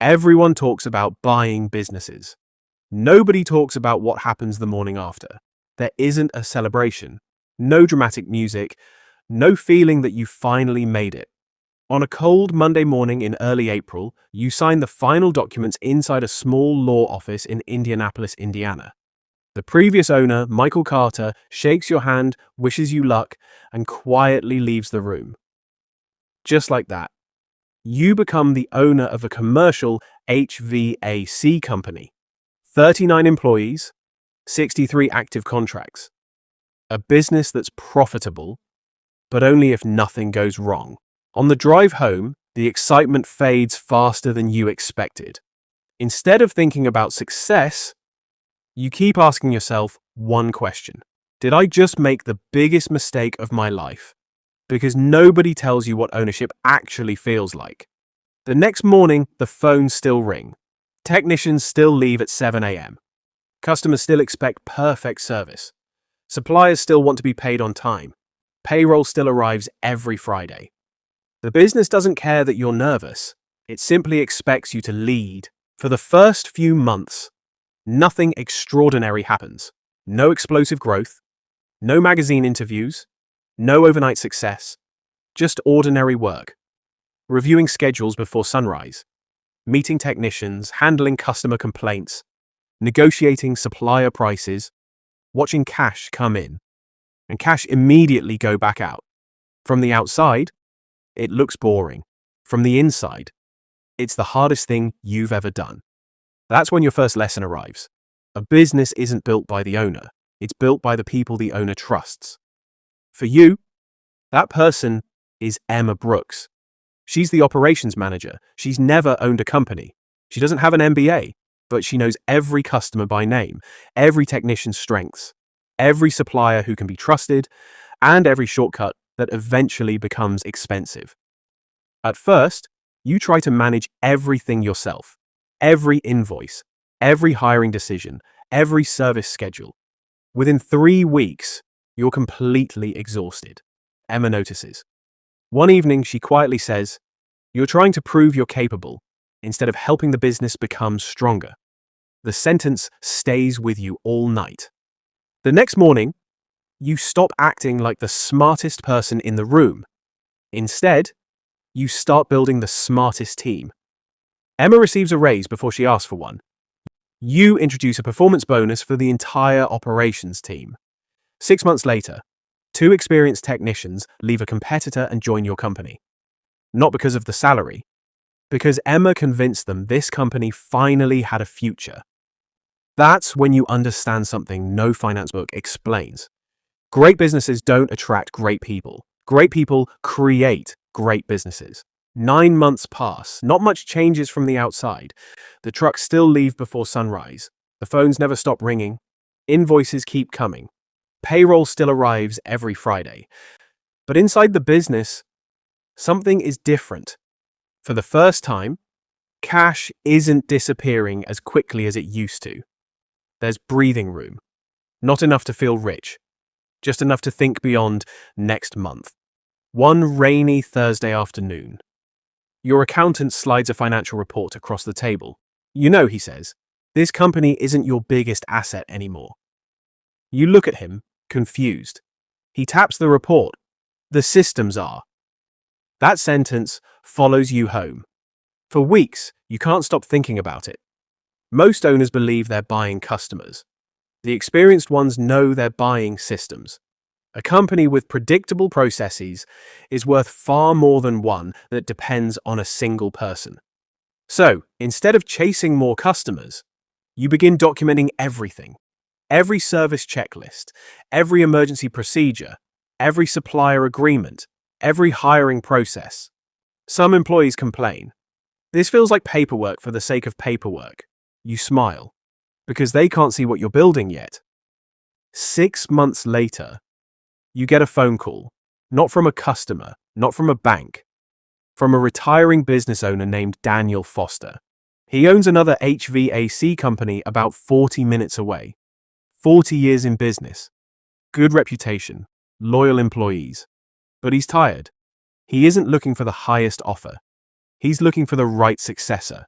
Everyone talks about buying businesses. Nobody talks about what happens the morning after. There isn't a celebration, no dramatic music, no feeling that you finally made it. On a cold Monday morning in early April, you sign the final documents inside a small law office in Indianapolis, Indiana. The previous owner, Michael Carter, shakes your hand, wishes you luck, and quietly leaves the room. Just like that, you become the owner of a commercial HVAC company. 39 employees, 63 active contracts. A business that's profitable, but only if nothing goes wrong. On the drive home, the excitement fades faster than you expected. Instead of thinking about success, you keep asking yourself one question. Did I just make the biggest mistake of my life? Because nobody tells you what ownership actually feels like. The next morning, the phones still ring. Technicians still leave at 7 a.m. Customers still expect perfect service. Suppliers still want to be paid on time. Payroll still arrives every Friday. The business doesn't care that you're nervous. It simply expects you to lead. For the first few months, nothing extraordinary happens. No explosive growth, no magazine interviews, no overnight success, just ordinary work. Reviewing schedules before sunrise, meeting technicians, handling customer complaints, negotiating supplier prices, watching cash come in, and cash immediately go back out. From the outside, it looks boring. From the inside, it's the hardest thing you've ever done. That's when your first lesson arrives. A business isn't built by the owner. It's built by the people the owner trusts. For you, that person is Emma Brooks. She's the operations manager. She's never owned a company. She doesn't have an MBA, but she knows every customer by name, every technician's strengths, every supplier who can be trusted, and every shortcut that eventually becomes expensive. At first, you try to manage everything yourself. Every invoice, every hiring decision, every service schedule. Within 3 weeks, you're completely exhausted. Emma notices. One evening, she quietly says, "You're trying to prove you're capable, instead of helping the business become stronger." The sentence stays with you all night. The next morning, you stop acting like the smartest person in the room. Instead, you start building the smartest team. Emma receives a raise before she asks for one. You introduce a performance bonus for the entire operations team. 6 months later, 2 experienced technicians leave a competitor and join your company. Not because of the salary, because Emma convinced them this company finally had a future. That's when you understand something no finance book explains. Great businesses don't attract great people. Great people create great businesses. 9 months pass. Not much changes from the outside. The trucks still leave before sunrise. The phones never stop ringing. Invoices keep coming. Payroll still arrives every Friday. But inside the business, something is different. For the first time, cash isn't disappearing as quickly as it used to. There's breathing room. Not enough to feel rich. Just enough to think beyond next month. One rainy Thursday afternoon, your accountant slides a financial report across the table. "You know," he says, "this company isn't your biggest asset anymore." You look at him, confused. He taps the report. "The systems are." That sentence follows you home. For weeks, you can't stop thinking about it. Most owners believe they're buying customers. The experienced ones know they're buying systems. A company with predictable processes is worth far more than one that depends on a single person. So, instead of chasing more customers, you begin documenting everything. Every service checklist, every emergency procedure, every supplier agreement, every hiring process. Some employees complain. "This feels like paperwork for the sake of paperwork." You smile, because they can't see what you're building yet. 6 months later, you get a phone call, not from a customer, not from a bank, from a retiring business owner named Daniel Foster. He owns another HVAC company about 40 minutes away. 40 years in business, good reputation, loyal employees. But he's tired. He isn't looking for the highest offer. He's looking for the right successor.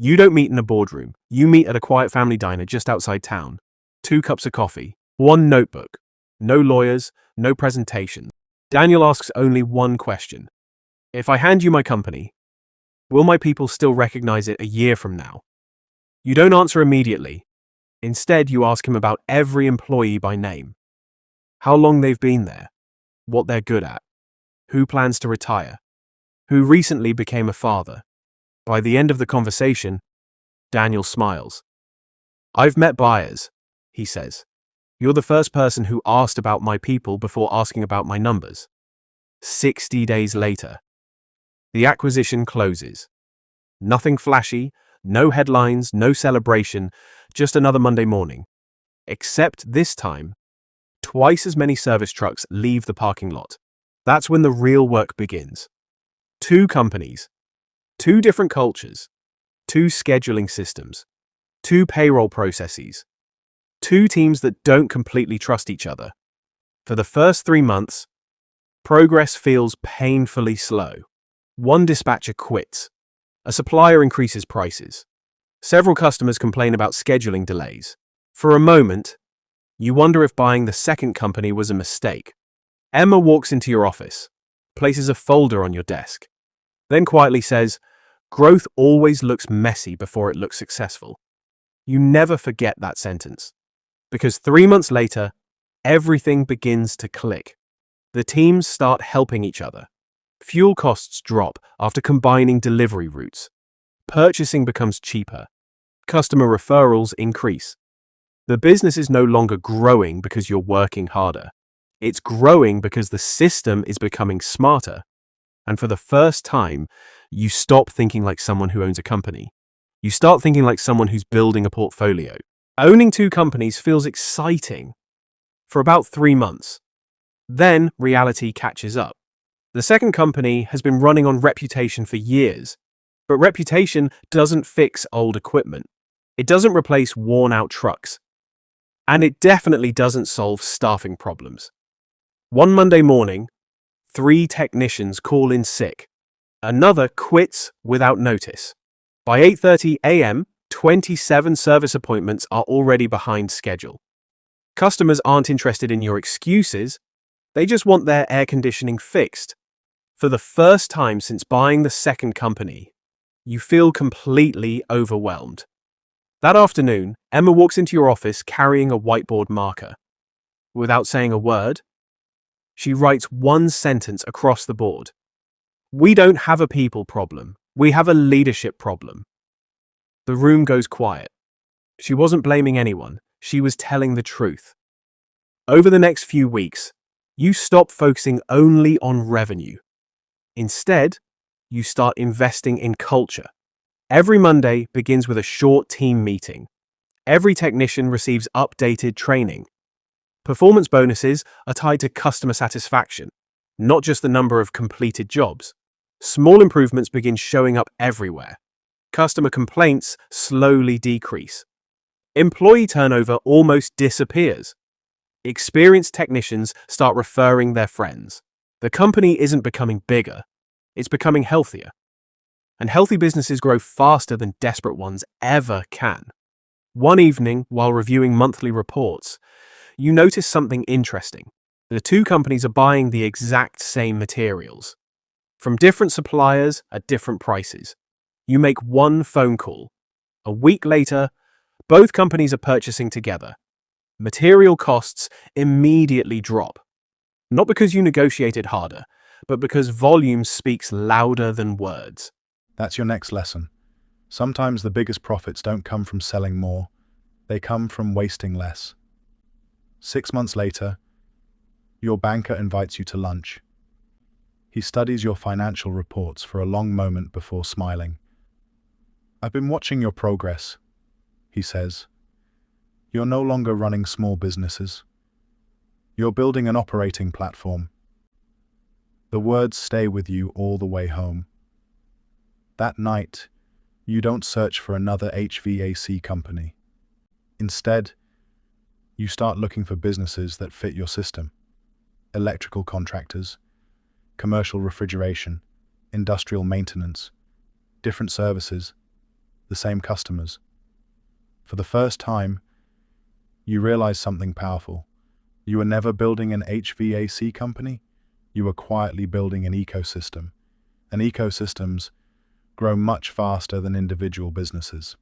You don't meet in a boardroom. You meet at a quiet family diner just outside town. 2 cups of coffee, one notebook. No lawyers, no presentations. Daniel asks only one question. If I hand you my company, will my people still recognize it a year from now? You don't answer immediately. Instead, you ask him about every employee by name. How long they've been there, what they're good at, who plans to retire, who recently became a father. By the end of the conversation, Daniel smiles. I've met buyers, he says. You're the first person who asked about my people before asking about my numbers. 60 days later, the acquisition closes. Nothing flashy, no headlines, no celebration, just another Monday morning. Except this time, twice as many service trucks leave the parking lot. That's when the real work begins. 2 companies, 2 different cultures, 2 scheduling systems, 2 payroll processes, 2 teams that don't completely trust each other. For the first 3 months, progress feels painfully slow. One dispatcher quits. A supplier increases prices. Several customers complain about scheduling delays. For a moment, you wonder if buying the second company was a mistake. Emma walks into your office, places a folder on your desk, then quietly says, "Growth always looks messy before it looks successful." You never forget that sentence, because 3 months later, everything begins to click. The teams start helping each other. Fuel costs drop after combining delivery routes. Purchasing becomes cheaper. Customer referrals increase. The business is no longer growing because you're working harder. It's growing because the system is becoming smarter. And for the first time, you stop thinking like someone who owns a company. You start thinking like someone who's building a portfolio. Owning 2 companies feels exciting for about 3 months. Then reality catches up. The second company has been running on reputation for years, but reputation doesn't fix old equipment. It doesn't replace worn-out trucks. And it definitely doesn't solve staffing problems. One Monday morning, 3 technicians call in sick. Another quits without notice. By 8:30 a.m., 27 service appointments are already behind schedule. Customers aren't interested in your excuses. They just want their air conditioning fixed. For the first time since buying the second company, you feel completely overwhelmed. That afternoon, Emma walks into your office carrying a whiteboard marker. Without saying a word, she writes one sentence across the board. We don't have a people problem. We have a leadership problem. The room goes quiet. She wasn't blaming anyone. She was telling the truth. Over the next few weeks, you stop focusing only on revenue. Instead, you start investing in culture. Every Monday begins with a short team meeting. Every technician receives updated training. Performance bonuses are tied to customer satisfaction, not just the number of completed jobs. Small improvements begin showing up everywhere. Customer complaints slowly decrease. Employee turnover almost disappears. Experienced technicians start referring their friends. The company isn't becoming bigger, it's becoming healthier. And healthy businesses grow faster than desperate ones ever can. One evening, while reviewing monthly reports, you notice something interesting. The 2 companies are buying the exact same materials, from different suppliers at different prices. You make one phone call. A week later, both companies are purchasing together. Material costs immediately drop. Not because you negotiated harder, but because volume speaks louder than words. That's your next lesson. Sometimes the biggest profits don't come from selling more. They come from wasting less. 6 months later, your banker invites you to lunch. He studies your financial reports for a long moment before smiling. I've been watching your progress, he says. You're no longer running small businesses. You're building an operating platform. The words stay with you all the way home. That night, you don't search for another HVAC company. Instead, you start looking for businesses that fit your system. Electrical contractors, commercial refrigeration, industrial maintenance, different services, the same customers. For the first time, you realize something powerful. You were never building an HVAC company. You were quietly building an ecosystem. And ecosystems grow much faster than individual businesses.